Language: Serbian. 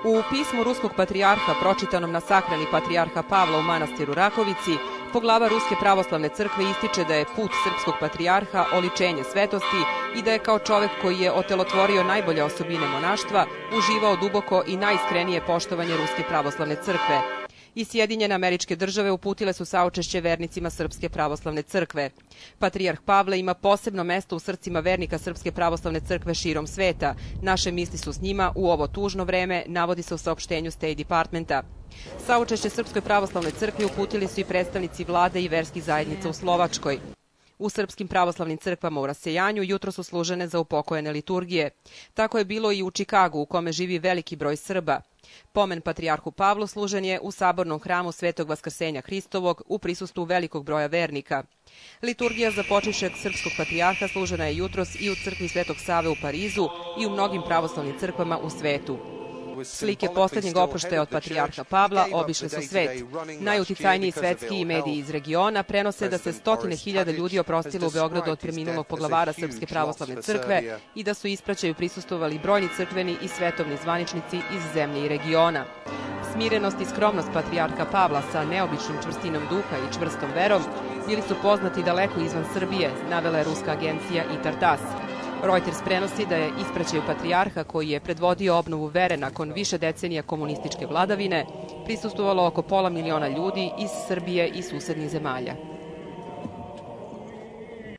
U pismu ruskog patrijarha pročitanom na sahrani patrijarha Pavla u manastiru Rakovici, poglava Ruske pravoslavne crkve ističe da je put srpskog patrijarha oličenje svetosti i da je kao čovek koji je otelotvorio najbolje osobine monaštva uživao duboko i najiskrenije poštovanje Ruske pravoslavne crkve. I Sjedinjene Američke Države uputile su saučešće vernicima Srpske pravoslavne crkve. Patrijarh Pavle ima posebno mesto u srcima vernika Srpske pravoslavne crkve širom sveta. Naše misli su s njima u ovo tužno vreme, navodi se u saopštenju State Departmenta. Saučešće Srpskoj pravoslavnoj crkvi uputili su i predstavnici vlade i verskih zajednica u Slovačkoj. U srpskim pravoslavnim crkvama u rasejanju jutro su služene za upokojene liturgije. Tako je bilo i u Čikagu, u kome živi veliki broj Srba. Pomen patrijarhu Pavlu služen je u sabornom hramu Svetog Vaskrsenja Hristovog u prisustvu velikog broja vernika. Liturgija za počivšeg srpskog patrijarha služena je jutros i u crkvi Svetog Save u Parizu i u mnogim pravoslavnim crkvama u svetu. Slike posljednjeg oproštaja od patrijarha Pavla obišle su svet. Najuticajniji svetski mediji iz regiona prenose da se stotine hiljada ljudi oprostilo u Beogradu od preminulog poglavara Srpske pravoslavne crkve i da su ispraćaju prisustvovali brojni crkveni i svetovni zvaničnici iz zemlje i regiona. Smirenost i skromnost patrijarha Pavla sa neobičnom čvrstinom duha i čvrstom verom bili su poznati daleko izvan Srbije, navela je ruska agencija ITAR-TASS. Reuters prenosi da je ispraćaju patrijarha koji je predvodio obnovu vere nakon više decenija komunističke vladavine prisustvovalo oko 500 000 ljudi iz Srbije i susednih zemalja.